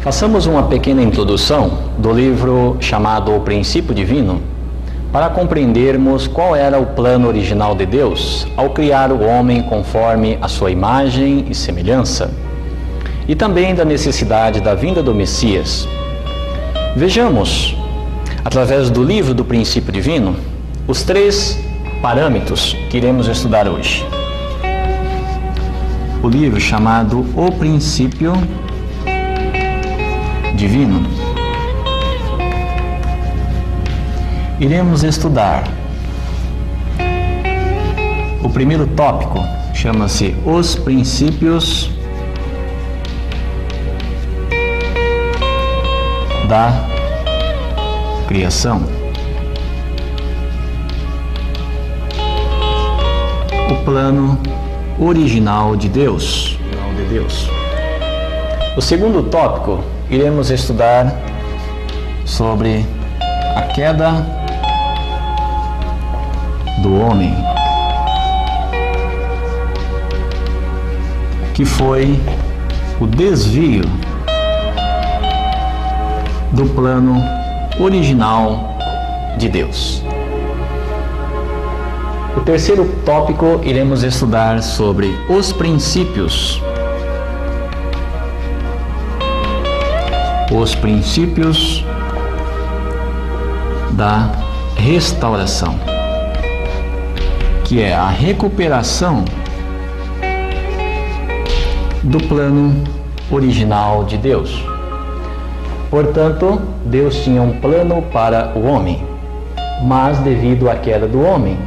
Façamos uma pequena introdução do livro chamado O Princípio Divino, para compreendermos qual era o plano original de Deus ao criar o homem conforme a sua imagem e semelhança, e também da necessidade da vinda do Messias. Vejamos, através do livro do Princípio Divino, os 3 parâmetros que iremos estudar hoje. O livro chamado O Princípio Divino. Iremos estudar o primeiro tópico, chama-se Os Princípios da Criação. O plano original de Deus. O segundo tópico, iremos estudar sobre a queda do homem, que foi o desvio do plano original de Deus. O terceiro tópico, iremos estudar sobre os princípios. Os princípios da restauração, que é a recuperação do plano original de Deus. Portanto, Deus tinha um plano para o homem, mas devido à queda do homem,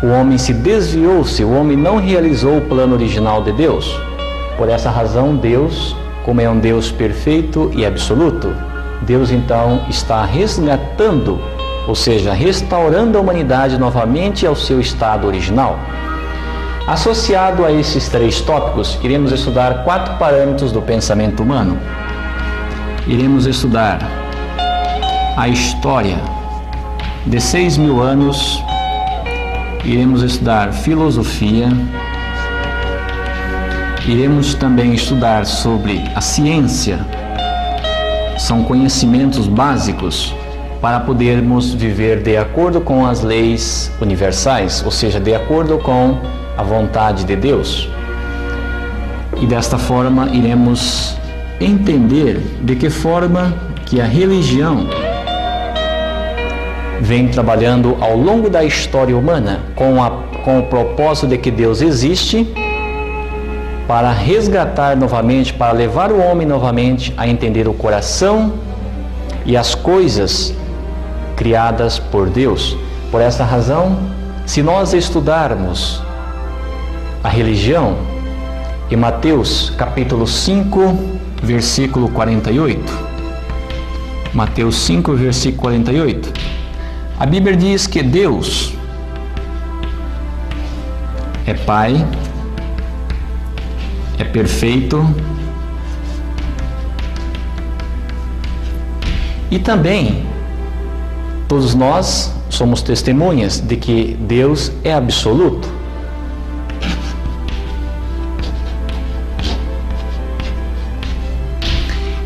o homem se desviou-se, o homem não realizou o plano original de Deus. Por essa razão, Deus, como é um Deus perfeito e absoluto, Deus então está resgatando, ou seja, restaurando a humanidade novamente ao seu estado original. Associado a esses 3 tópicos, iremos estudar 4 parâmetros do pensamento humano. Iremos estudar a história de 6.000 anos, iremos estudar filosofia, iremos também estudar sobre a ciência. São conhecimentos básicos para podermos viver de acordo com as leis universais, ou seja, de acordo com a vontade de Deus. E desta forma iremos entender de que forma que a religião vem trabalhando ao longo da história humana com o propósito de que Deus existe para resgatar novamente, para levar o homem novamente a entender o coração e as coisas criadas por Deus. Por essa razão, se nós estudarmos a religião, em Mateus capítulo 5, versículo 48, Mateus 5, versículo 48, a Bíblia diz que Deus é Pai, é perfeito e também todos nós somos testemunhas de que Deus é absoluto.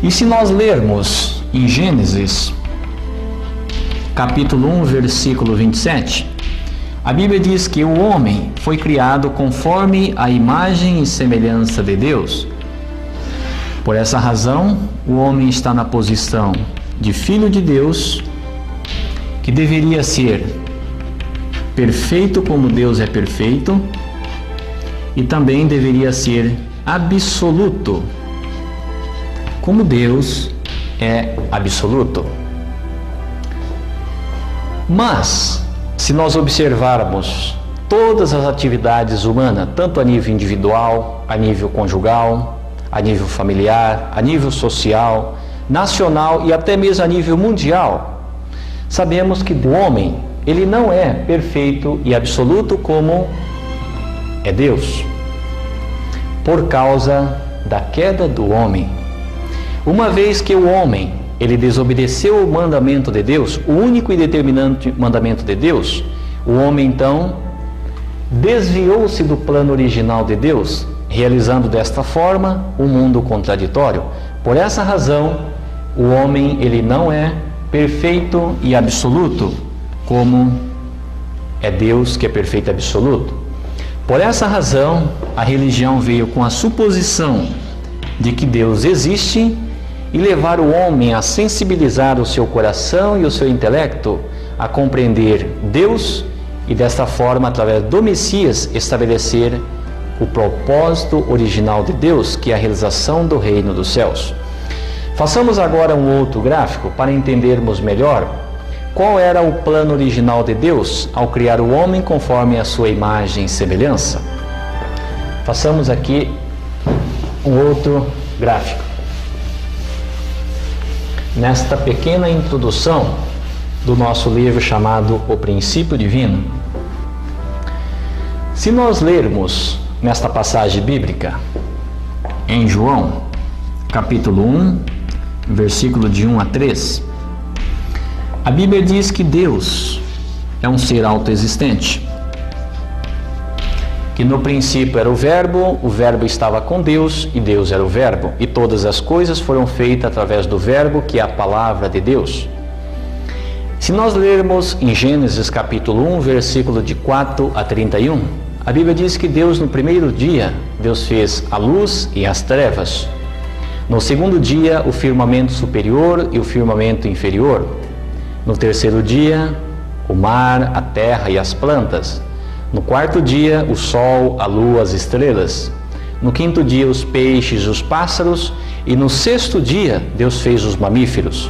E se nós lermos em Gênesis capítulo 1, versículo 27, a Bíblia diz que o homem foi criado conforme a imagem e semelhança de Deus. Por essa razão, o homem está na posição de filho de Deus, que deveria ser perfeito como Deus é perfeito, e também deveria ser absoluto, como Deus é absoluto. Mas, se nós observarmos todas as atividades humanas, tanto a nível individual, a nível conjugal, a nível familiar, a nível social, nacional e até mesmo a nível mundial, sabemos que o homem, ele não é perfeito e absoluto como é Deus, por causa da queda do homem. Uma vez que o homem, ele desobedeceu o mandamento de Deus, o único e determinante mandamento de Deus, o homem então desviou-se do plano original de Deus realizando desta forma um mundo contraditório. Por essa razão, o homem ele não é perfeito e absoluto, como é Deus que é perfeito e absoluto. Por essa razão, a religião veio com a suposição de que Deus existe e levar o homem a sensibilizar o seu coração e o seu intelecto a compreender Deus e desta forma, através do Messias, estabelecer o propósito original de Deus, que é a realização do reino dos céus. Façamos agora um outro gráfico para entendermos melhor qual era o plano original de Deus ao criar o homem conforme a sua imagem e semelhança. Façamos aqui um outro gráfico. Nesta pequena introdução do nosso livro chamado O Princípio Divino, se nós lermos nesta passagem bíblica, em João, capítulo 1, versículo de 1 a 3, a Bíblia diz que Deus é um ser autoexistente, que no princípio era o Verbo estava com Deus e Deus era o Verbo, e todas as coisas foram feitas através do Verbo, que é a palavra de Deus. Se nós lermos em Gênesis capítulo 1, versículo de 4 a 31, a Bíblia diz que Deus no primeiro dia, Deus fez a luz e as trevas. No segundo dia, o firmamento superior e o firmamento inferior. No terceiro dia, o mar, a terra e as plantas. No quarto dia, o sol, a lua, as estrelas. No quinto dia, os peixes e os pássaros. E no sexto dia, Deus fez os mamíferos.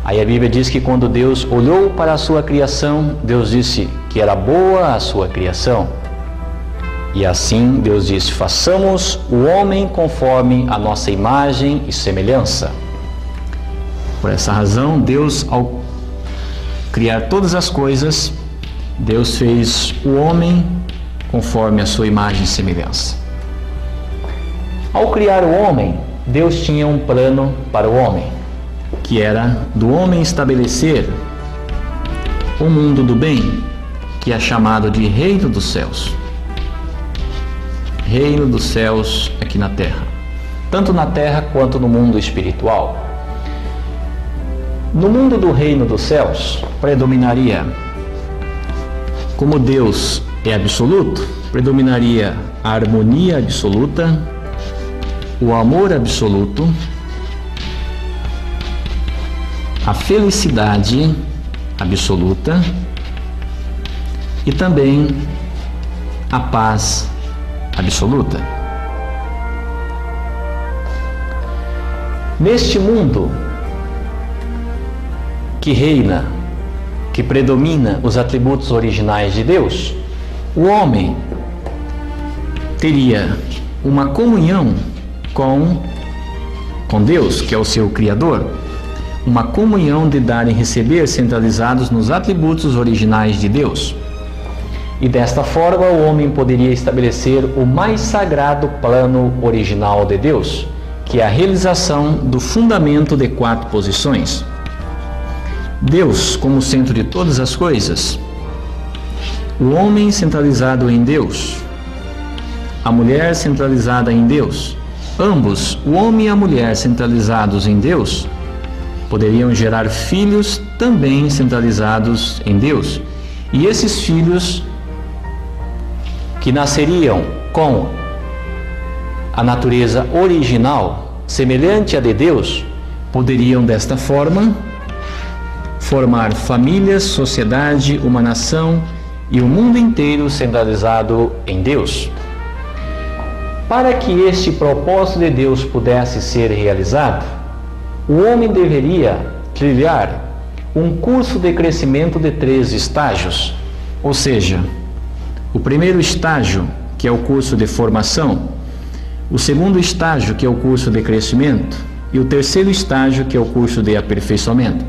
Aí a Bíblia diz que quando Deus olhou para a sua criação, Deus disse que era boa a sua criação. E assim Deus disse: façamos o homem conforme a nossa imagem e semelhança. Por essa razão, Deus, ao criar todas as coisas, Deus fez o homem conforme a sua imagem e semelhança. Ao criar o homem, Deus tinha um plano para o homem, que era do homem estabelecer o mundo do bem, que é chamado de reino dos céus. Reino dos céus aqui na terra, tanto na terra quanto no mundo espiritual. No mundo do reino dos céus, predominaria, como Deus é absoluto, predominaria a harmonia absoluta, o amor absoluto, a felicidade absoluta e também a paz absoluta. Neste mundo que reina, que predomina os atributos originais de Deus, o homem teria uma comunhão com Deus, que é o seu Criador, uma comunhão de dar e receber centralizados nos atributos originais de Deus. E desta forma o homem poderia estabelecer o mais sagrado plano original de Deus, que é a realização do fundamento de 4 posições. Deus como centro de todas as coisas, o homem centralizado em Deus, a mulher centralizada em Deus, ambos, o homem e a mulher centralizados em Deus, poderiam gerar filhos também centralizados em Deus. E esses filhos que nasceriam com a natureza original, semelhante à de Deus, poderiam desta forma formar famílias, sociedade, uma nação e o mundo inteiro centralizado em Deus. Para que este propósito de Deus pudesse ser realizado, o homem deveria trilhar um curso de crescimento de 3 estágios, ou seja, o primeiro estágio, que é o curso de formação, o segundo estágio, que é o curso de crescimento, e o terceiro estágio, que é o curso de aperfeiçoamento.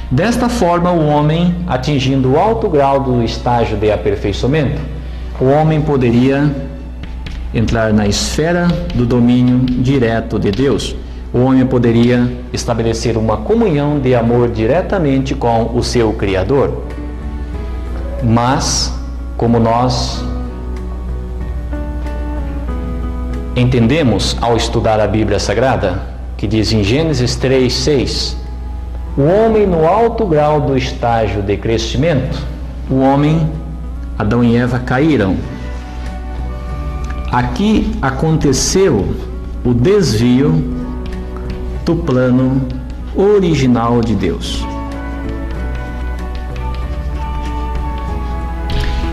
Desta forma, o homem, atingindo o alto grau do estágio de aperfeiçoamento, o homem poderia entrar na esfera do domínio direto de Deus. O homem poderia estabelecer uma comunhão de amor diretamente com o seu Criador. Mas, como nós entendemos ao estudar a Bíblia Sagrada, que diz em Gênesis 3:6, o homem no alto grau do estágio de crescimento, o homem, Adão e Eva, caíram. Aqui aconteceu o desvio do plano original de Deus.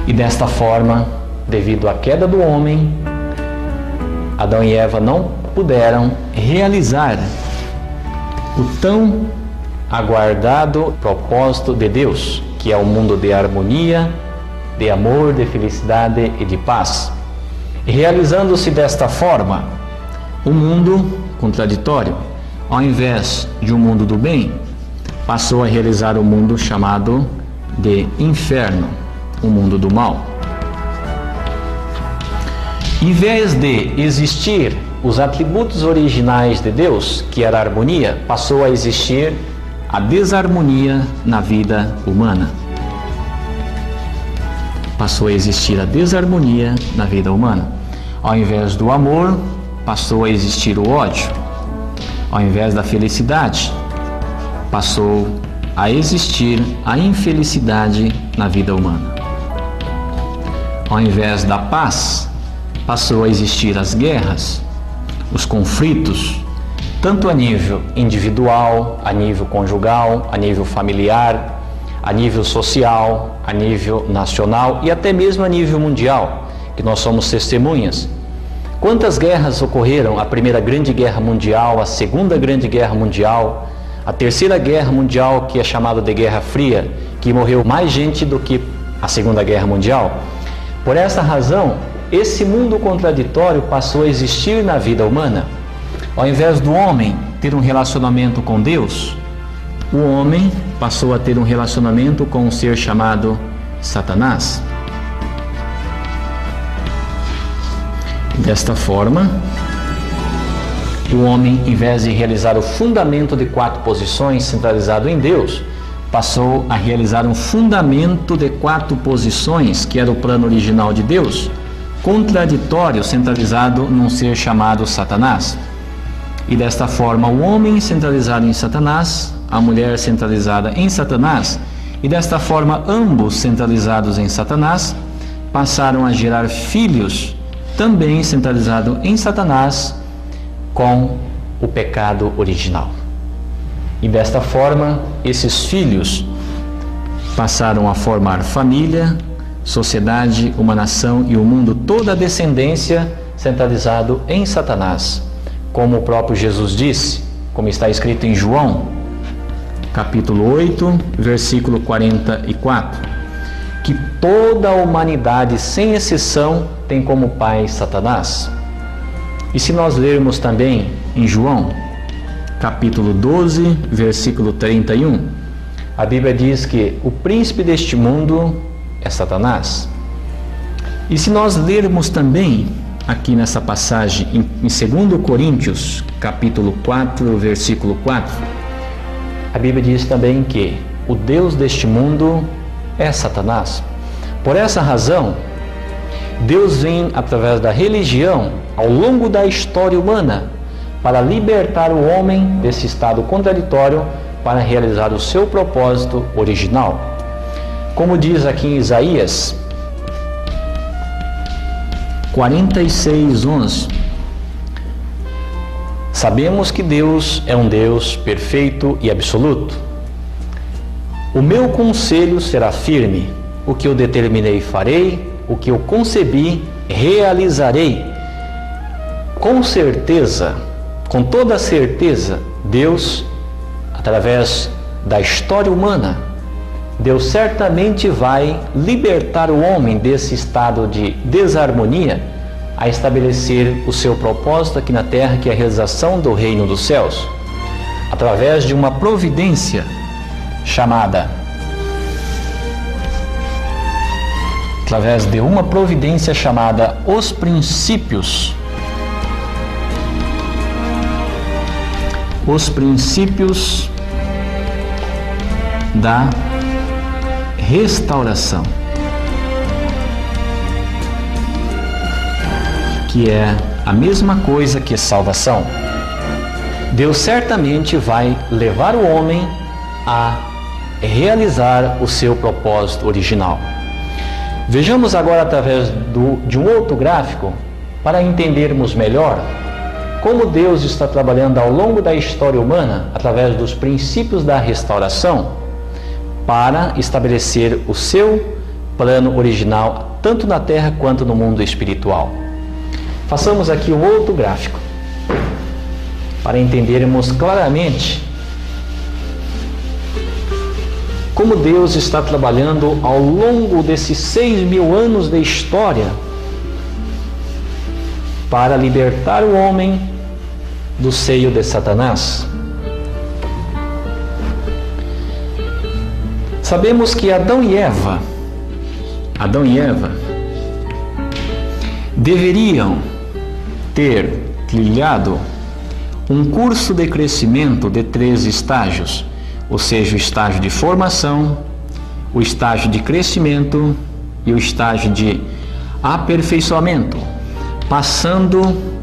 E desta forma, devido à queda do homem, Adão e Eva não puderam realizar o tão aguardado propósito de Deus, que é um mundo de harmonia, de amor, de felicidade e de paz. E realizando-se desta forma, um mundo contraditório, ao invés de um mundo do bem, passou a realizar um mundo chamado de inferno, o mundo do mal. Em vez de existir os atributos originais de Deus, que era a harmonia, passou a existir a desarmonia na vida humana. Passou a existir a desarmonia na vida humana. Ao invés do amor, passou a existir o ódio. Ao invés da felicidade, passou a existir a infelicidade na vida humana. Ao invés da paz, passou a existir as guerras, os conflitos, tanto a nível individual, a nível conjugal, a nível familiar, a nível social, a nível nacional e até mesmo a nível mundial, que nós somos testemunhas. Quantas guerras ocorreram? A Primeira Grande Guerra Mundial, a Segunda Grande Guerra Mundial, a Terceira Guerra Mundial, que é chamada de Guerra Fria, que morreu mais gente do que a Segunda Guerra Mundial. Por essa razão, esse mundo contraditório passou a existir na vida humana. Ao invés do homem ter um relacionamento com Deus, o homem passou a ter um relacionamento com um ser chamado Satanás. Desta forma, o homem, em vez de realizar o fundamento de 4 posições centralizado em Deus, passou a realizar um fundamento de 4 posições, que era o plano original de Deus, contraditório, centralizado num ser chamado Satanás. E desta forma, o homem centralizado em Satanás, a mulher centralizada em Satanás, e desta forma, ambos centralizados em Satanás, passaram a gerar filhos, também centralizados em Satanás, com o pecado original. E desta forma, esses filhos passaram a formar família, sociedade, uma nação e o mundo, toda a descendência centralizado em Satanás. Como o próprio Jesus disse, como está escrito em João, capítulo 8, versículo 44, que toda a humanidade, sem exceção, tem como pai Satanás. E se nós lermos também em João, capítulo 12, versículo 31, a Bíblia diz que o príncipe deste mundo é Satanás. E se nós lermos também aqui nessa passagem em 2 Coríntios, capítulo 4, versículo 4, a Bíblia diz também que o Deus deste mundo é Satanás. Por essa razão, Deus vem através da religião ao longo da história humana para libertar o homem desse estado contraditório para realizar o seu propósito original. Como diz aqui em Isaías 46:11, sabemos que Deus é um Deus perfeito e absoluto. O meu conselho será firme, o que eu determinei farei, o que eu concebi realizarei. Com certeza, com toda certeza, Deus, através da história humana, Deus certamente vai libertar o homem desse estado de desarmonia a estabelecer o seu propósito aqui na terra, que é a realização do reino dos céus, através de uma providência chamada os princípios. Os princípios da restauração, que é a mesma coisa que salvação. Deus certamente vai levar o homem a realizar o seu propósito original. Vejamos agora através de um outro gráfico para entendermos melhor como Deus está trabalhando ao longo da história humana através dos princípios da restauração para estabelecer o seu plano original tanto na terra quanto no mundo espiritual. Façamos aqui um outro gráfico para entendermos claramente como Deus está trabalhando ao longo desses 6.000 anos de história para libertar o homem do seio de Satanás. Sabemos que Adão e Eva deveriam ter trilhado um curso de crescimento de 3 estágios, ou seja, o estágio de formação, o estágio de crescimento e o estágio de aperfeiçoamento, passando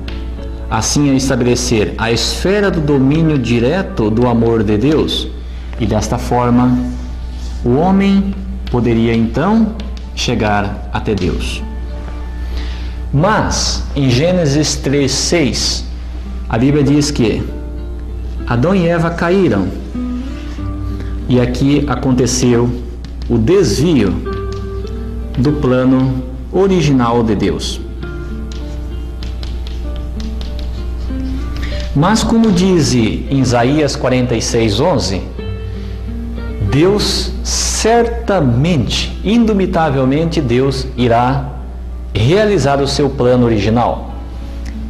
assim a estabelecer a esfera do domínio direto do amor de Deus, e desta forma o homem poderia então chegar até Deus. Mas em Gênesis 3:6 a Bíblia diz que Adão e Eva caíram, e aqui aconteceu o desvio do plano original de Deus. Mas como diz em Isaías 46:11, Deus certamente, indubitavelmente, Deus irá realizar o seu plano original,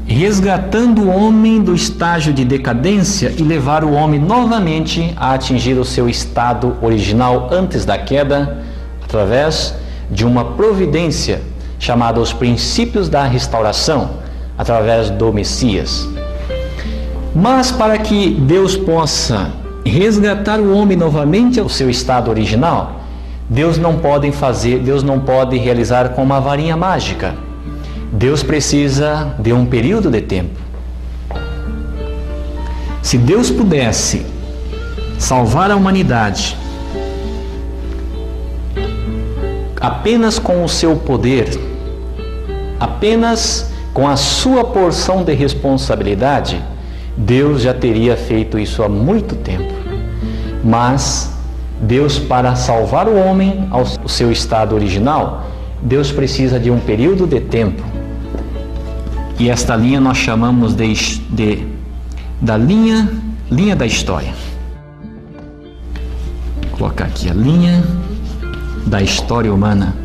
resgatando o homem do estágio de decadência e levar o homem novamente a atingir o seu estado original antes da queda, através de uma providência chamada os princípios da restauração, através do Messias. Mas para que Deus possa resgatar o homem novamente ao seu estado original, Deus não pode realizar com uma varinha mágica. Deus precisa de um período de tempo. Se Deus pudesse salvar a humanidade apenas com o seu poder, apenas com a sua porção de responsabilidade, Deus já teria feito isso há muito tempo. Mas Deus, para salvar o homem ao seu estado original, Deus precisa de um período de tempo. E esta linha nós chamamos da linha da história. Vou colocar aqui a linha da história humana.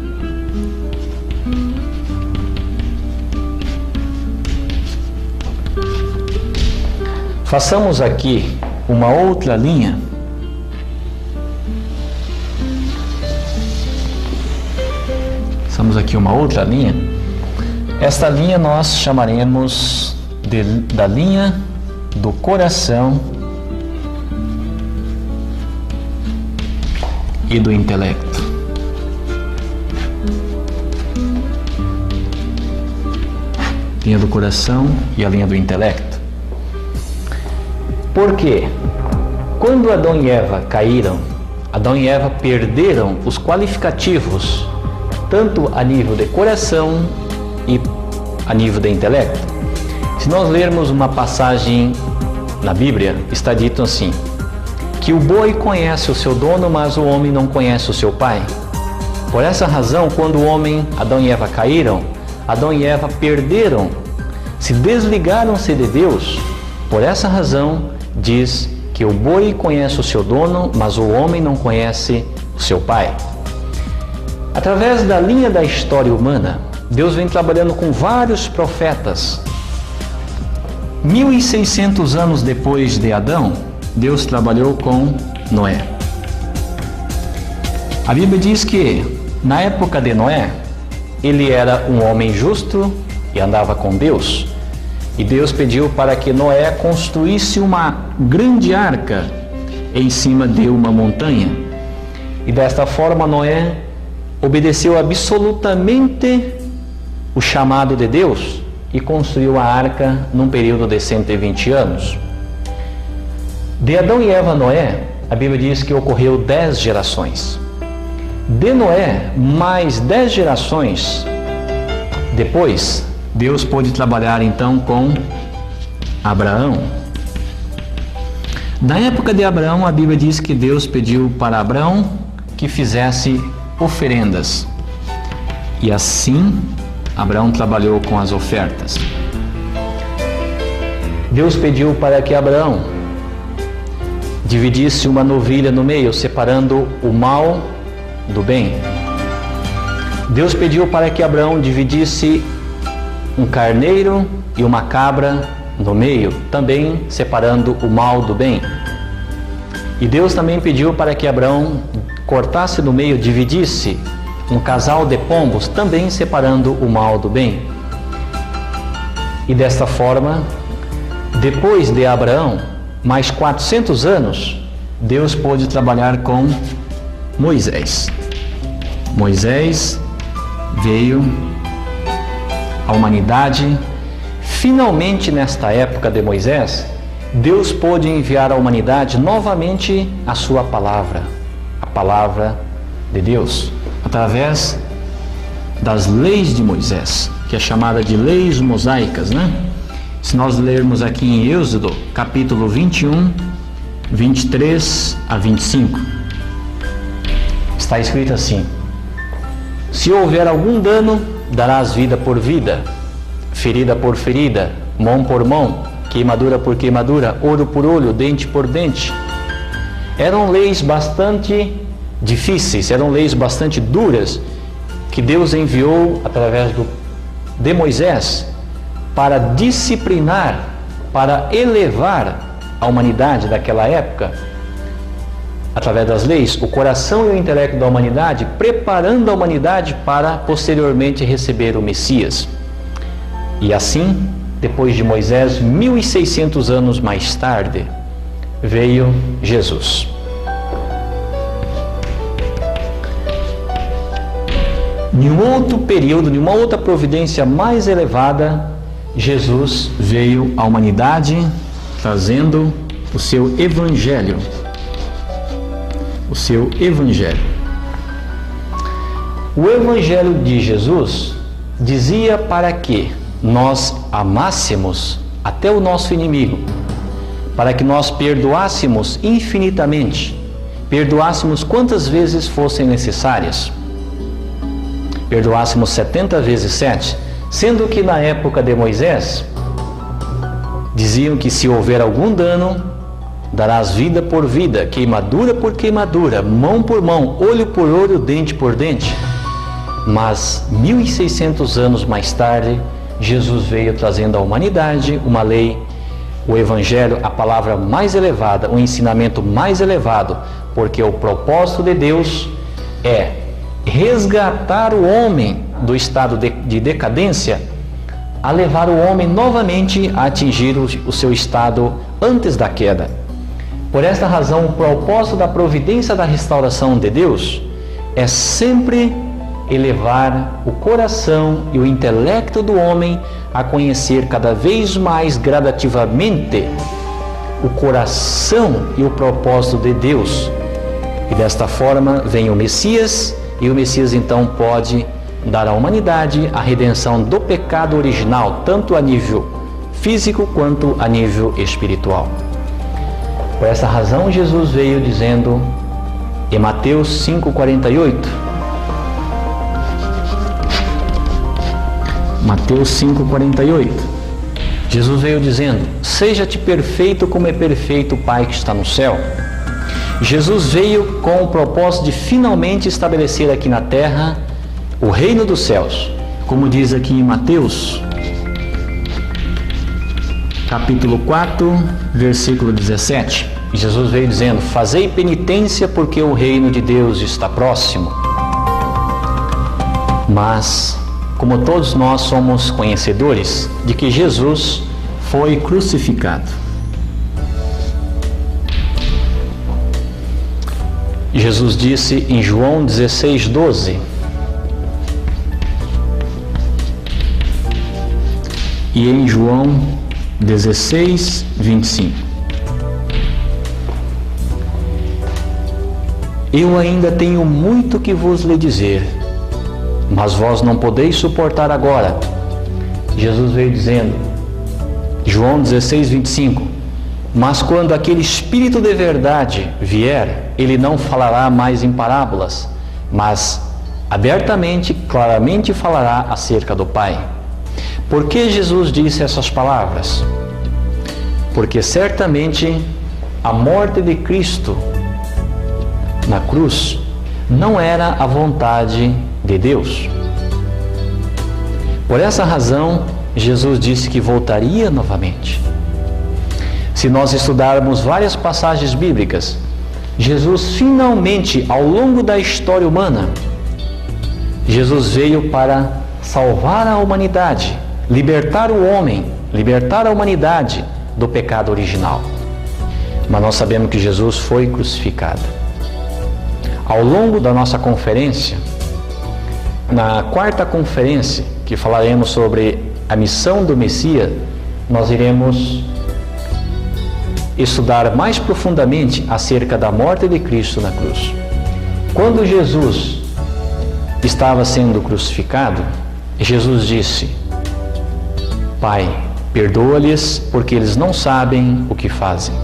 Façamos aqui uma outra linha. Façamos aqui uma outra linha. Esta linha nós chamaremos da linha do coração e do intelecto. Linha do coração e a linha do intelecto. Porque quando Adão e Eva caíram, Adão e Eva perderam os qualificativos, tanto a nível de coração e a nível de intelecto. Se nós lermos uma passagem na Bíblia, está dito assim, que o boi conhece o seu dono, mas o homem não conhece o seu pai. Por essa razão, quando Adão e Eva caíram, Adão e Eva perderam, se desligaram-se de Deus. Por essa razão, diz que o boi conhece o seu dono, mas o homem não conhece o seu pai. Através da linha da história humana, Deus vem trabalhando com vários profetas. 1600 anos depois de Adão, Deus trabalhou com Noé. A Bíblia diz que, na época de Noé, ele era um homem justo e andava com Deus. E Deus pediu para que Noé construísse uma grande arca em cima de uma montanha. E desta forma Noé obedeceu absolutamente o chamado de Deus e construiu a arca num período de 120 anos. De Adão e Eva a Noé, a Bíblia diz que ocorreu 10 gerações. De Noé, mais 10 gerações depois, Deus pôde trabalhar então com Abraão. Na época de Abraão, a Bíblia diz que Deus pediu para Abraão que fizesse oferendas. E assim, Abraão trabalhou com as ofertas. Deus pediu para que Abraão dividisse uma novilha no meio, separando o mal do bem. Deus pediu para que Abraão dividisse um carneiro e uma cabra no meio, também separando o mal do bem. E Deus também pediu para que Abraão cortasse no meio, dividisse um casal de pombos, também separando o mal do bem. E desta forma, depois de Abraão, mais 400 anos, Deus pôde trabalhar com Moisés. Moisés veio à humanidade. Finalmente, nesta época de Moisés, Deus pôde enviar à humanidade novamente a sua palavra, a palavra de Deus, através das leis de Moisés, que é chamada de leis mosaicas, né? Se nós lermos aqui em Êxodo, capítulo 21, 23 a 25, está escrito assim: se houver algum dano, darás vida por vida, ferida por ferida, mão por mão, queimadura por queimadura, olho por olho, dente por dente. Eram leis bastante difíceis, eram leis bastante duras, que Deus enviou através de Moisés para disciplinar, para elevar a humanidade daquela época, através das leis, o coração e o intelecto da humanidade, preparando a humanidade para posteriormente receber o Messias. E assim, depois de Moisés, 1600 anos mais tarde, veio Jesus. Em um outro período, em uma outra providência mais elevada, Jesus veio à humanidade trazendo o seu Evangelho. O seu Evangelho. O Evangelho de Jesus dizia para que nós amássemos até o nosso inimigo, para que nós perdoássemos infinitamente, perdoássemos quantas vezes fossem necessárias, perdoássemos 70 vezes 7, sendo que na época de Moisés diziam que se houver algum dano, darás vida por vida, queimadura por queimadura, mão por mão, olho por olho, dente por dente. Mas 1600 anos mais tarde, Jesus veio trazendo à humanidade uma lei, o Evangelho, a palavra mais elevada, o ensinamento mais elevado, porque o propósito de Deus é resgatar o homem do estado de decadência, a levar o homem novamente a atingir o seu estado antes da queda. Por esta razão, o propósito da providência da restauração de Deus é sempre elevar o coração e o intelecto do homem a conhecer cada vez mais gradativamente o coração e o propósito de Deus. E desta forma vem o Messias, e o Messias então pode dar à humanidade a redenção do pecado original, tanto a nível físico quanto a nível espiritual. Por essa razão, Jesus veio dizendo em Mateus 5,48, Mateus 5,48, Jesus veio dizendo: seja-te perfeito como é perfeito o Pai que está no céu. Jesus veio com o propósito de finalmente estabelecer aqui na terra o reino dos céus, como diz aqui em Mateus, capítulo 4, versículo 17. Jesus veio dizendo: fazei penitência porque o reino de Deus está próximo. Mas, como todos nós somos conhecedores de que Jesus foi crucificado. Jesus disse em João 16:12: e em João 16, 25. Eu ainda tenho muito que vos lhe dizer, mas vós não podeis suportar agora. Jesus veio dizendo, João 16, 25, mas quando aquele Espírito de verdade vier, ele não falará mais em parábolas, mas abertamente, claramente falará acerca do Pai. Por que Jesus disse essas palavras? Porque certamente a morte de Cristo na cruz não era a vontade de Deus. Por essa razão, Jesus disse que voltaria novamente. Se nós estudarmos várias passagens bíblicas, Jesus finalmente, ao longo da história humana, Jesus veio para salvar a humanidade, libertar o homem, libertar a humanidade do pecado original. Mas nós sabemos que Jesus foi crucificado. Ao longo da nossa conferência, na quarta conferência, que falaremos sobre a missão do Messias, nós iremos estudar mais profundamente acerca da morte de Cristo na cruz. Quando Jesus estava sendo crucificado, Jesus disse, Pai, perdoa-lhes porque eles não sabem o que fazem.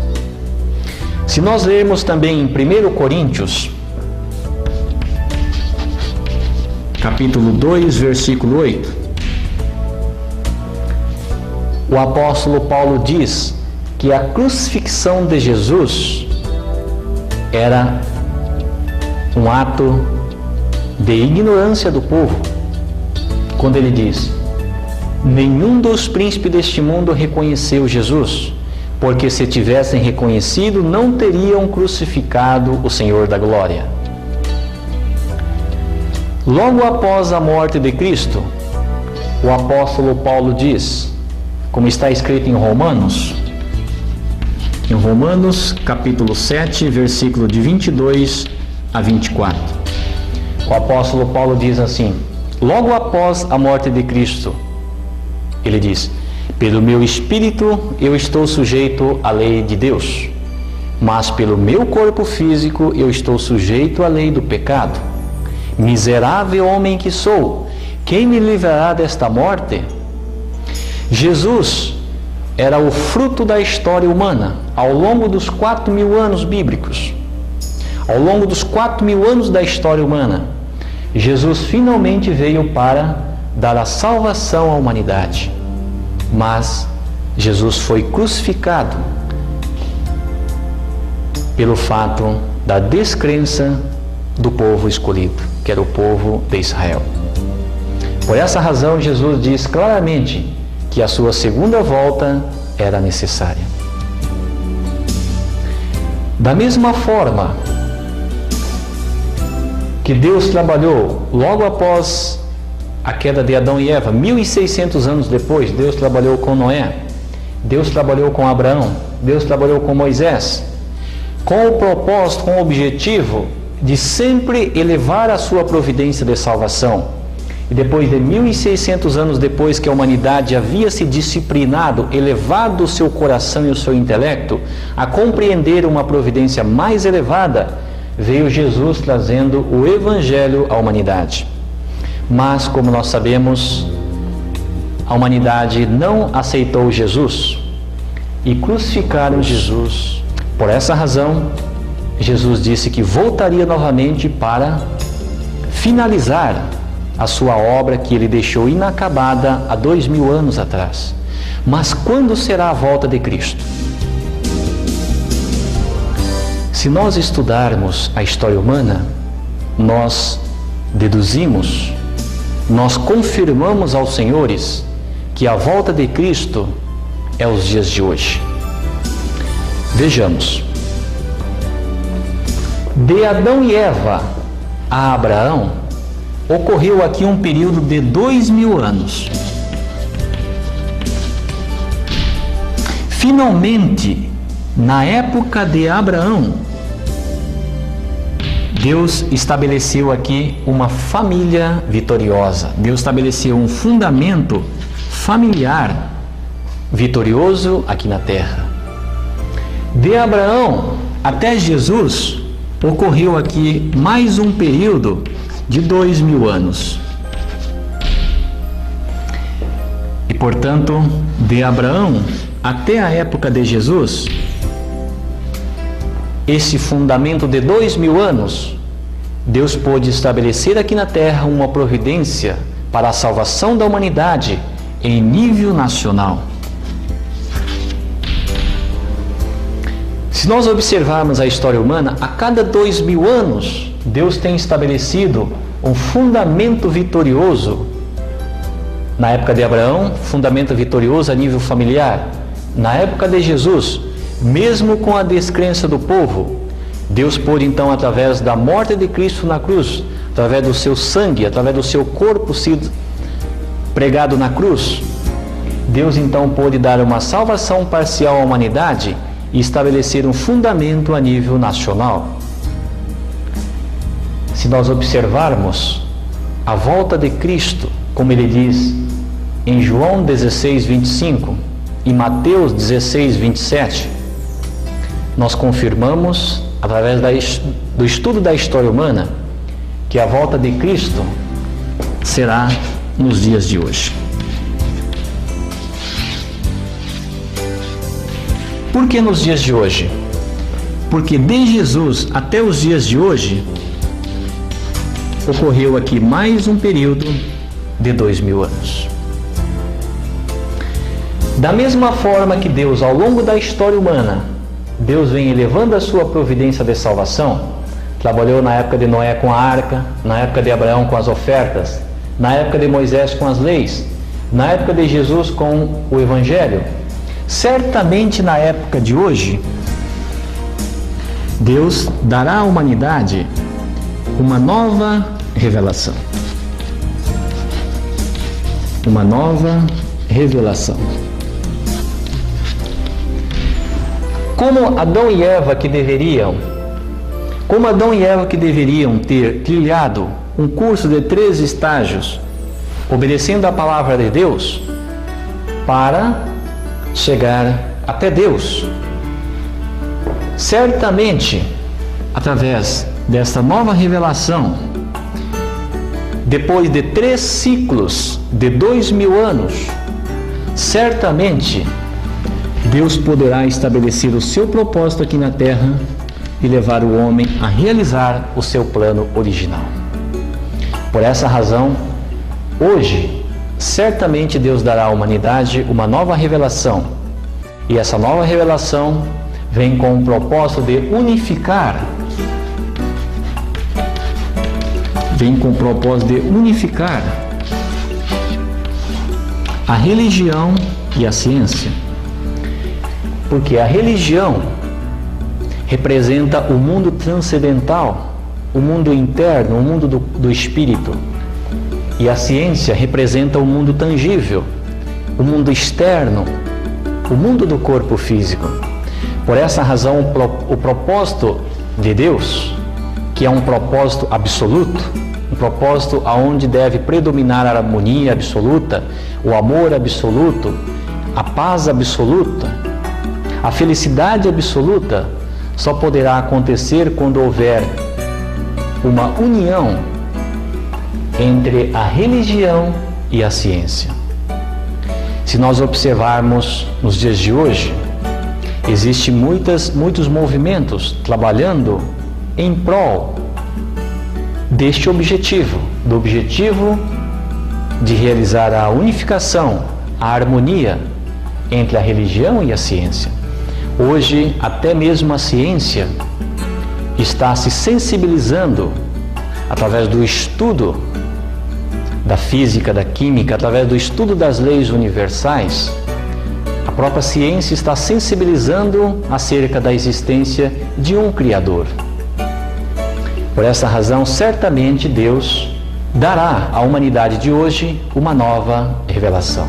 Se nós lermos também em 1 Coríntios, capítulo 2, versículo 8, o apóstolo Paulo diz que a crucifixão de Jesus era um ato de ignorância do povo, quando ele diz, nenhum dos príncipes deste mundo reconheceu Jesus, porque se tivessem reconhecido, não teriam crucificado o Senhor da glória. Logo após a morte de Cristo, o apóstolo Paulo diz, como está escrito em Romanos, capítulo 7, versículo de 22 a 24. O apóstolo Paulo diz assim, logo após a morte de Cristo, ele diz, pelo meu espírito eu estou sujeito à lei de Deus, mas pelo meu corpo físico eu estou sujeito à lei do pecado. Miserável homem que sou, quem me livrará desta morte? Jesus era o fruto da história humana ao longo dos 4.000 anos bíblicos. Ao longo dos 4.000 anos da história humana, Jesus finalmente veio para dar a salvação à humanidade. Mas Jesus foi crucificado pelo fato da descrença do povo escolhido, que era o povo de Israel. Por essa razão, Jesus diz claramente que a sua segunda volta era necessária. Da mesma forma que Deus trabalhou logo após a queda de Adão e Eva, 1.600 anos depois, Deus trabalhou com Noé, Deus trabalhou com Abraão, Deus trabalhou com Moisés, com o propósito, com o objetivo de sempre elevar a sua providência de salvação. E depois de 1.600 anos depois que a humanidade havia se disciplinado, elevado o seu coração e o seu intelecto a compreender uma providência mais elevada, veio Jesus trazendo o Evangelho à humanidade. Mas, como nós sabemos, a humanidade não aceitou Jesus e crucificaram Jesus. Por essa razão, Jesus disse que voltaria novamente para finalizar a sua obra que ele deixou inacabada há 2.000 anos atrás. Mas quando será a volta de Cristo? Se nós estudarmos a história humana, nós deduzimos, nós confirmamos aos senhores que a volta de Cristo é os dias de hoje. Vejamos. De Adão e Eva a Abraão, ocorreu aqui um período de 2.000 anos. Finalmente, na época de Abraão, Deus estabeleceu aqui uma família vitoriosa. Deus estabeleceu um fundamento familiar vitorioso aqui na terra. De Abraão até Jesus ocorreu aqui mais um período de 2000 anos. E, portanto, de Abraão até a época de Jesus, esse fundamento de 2000 anos, Deus pôde estabelecer aqui na terra uma providência para a salvação da humanidade em nível nacional. Se nós observarmos a história humana, a cada 2000 anos, Deus tem estabelecido um fundamento vitorioso. Na época de Abraão, fundamento vitorioso a nível familiar. Na época de Jesus, mesmo com a descrença do povo, Deus pôde então, através da morte de Cristo na cruz, através do seu sangue, através do seu corpo sido pregado na cruz, Deus então pôde dar uma salvação parcial à humanidade e estabelecer um fundamento a nível nacional. Se nós observarmos a volta de Cristo, como ele diz em João 16, 25 e Mateus 16, 27, nós confirmamos, através do estudo da história humana, que a volta de Cristo será nos dias de hoje. Por que nos dias de hoje? Porque de Jesus até os dias de hoje, ocorreu aqui mais um período de 2000 anos. Da mesma forma que Deus, ao longo da história humana, Deus vem elevando a sua providência de salvação, trabalhou na época de Noé com a arca, na época de Abraão com as ofertas, na época de Moisés com as leis, na época de Jesus com o Evangelho. Certamente na época de hoje, Deus dará à humanidade uma nova revelação. Uma nova revelação. Como Adão e Eva que deveriam ter trilhado um curso de 3 estágios, obedecendo a palavra de Deus, para chegar até Deus. Certamente, através desta nova revelação, depois de 3 ciclos de 2000 anos, certamente Deus poderá estabelecer o seu propósito aqui na terra e levar o homem a realizar o seu plano original. Por essa razão, hoje, certamente Deus dará à humanidade uma nova revelação. E essa nova revelação vem com o propósito de unificar. A religião e a ciência. Porque a religião representa o mundo transcendental, o mundo interno, o mundo do espírito. E a ciência representa o mundo tangível, o mundo externo, o mundo do corpo físico. Por essa razão, o propósito de Deus, que é um propósito absoluto, um propósito aonde deve predominar a harmonia absoluta, o amor absoluto, a paz absoluta, a felicidade absoluta, só poderá acontecer quando houver uma união entre a religião e a ciência. Se nós observarmos nos dias de hoje, existem muitos movimentos trabalhando em prol deste objetivo, do objetivo de realizar a unificação, a harmonia entre a religião e a ciência. Hoje, até mesmo a ciência está se sensibilizando através do estudo da física, da química, através do estudo das leis universais. A própria ciência está sensibilizando acerca da existência de um Criador. Por essa razão, certamente Deus dará à humanidade de hoje uma nova revelação,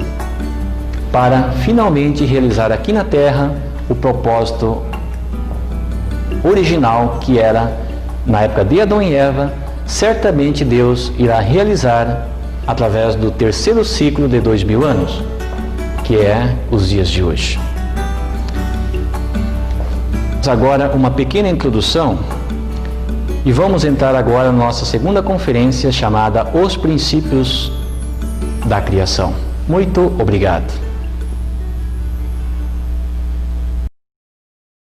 para finalmente realizar aqui na Terra o propósito original que era na época de Adão e Eva. Certamente Deus irá realizar através do 3º ciclo de 2000 anos. que é os dias de hoje. Agora uma pequena introdução e vamos entrar agora na nossa segunda conferência chamada Os Princípios da Criação. Muito obrigado.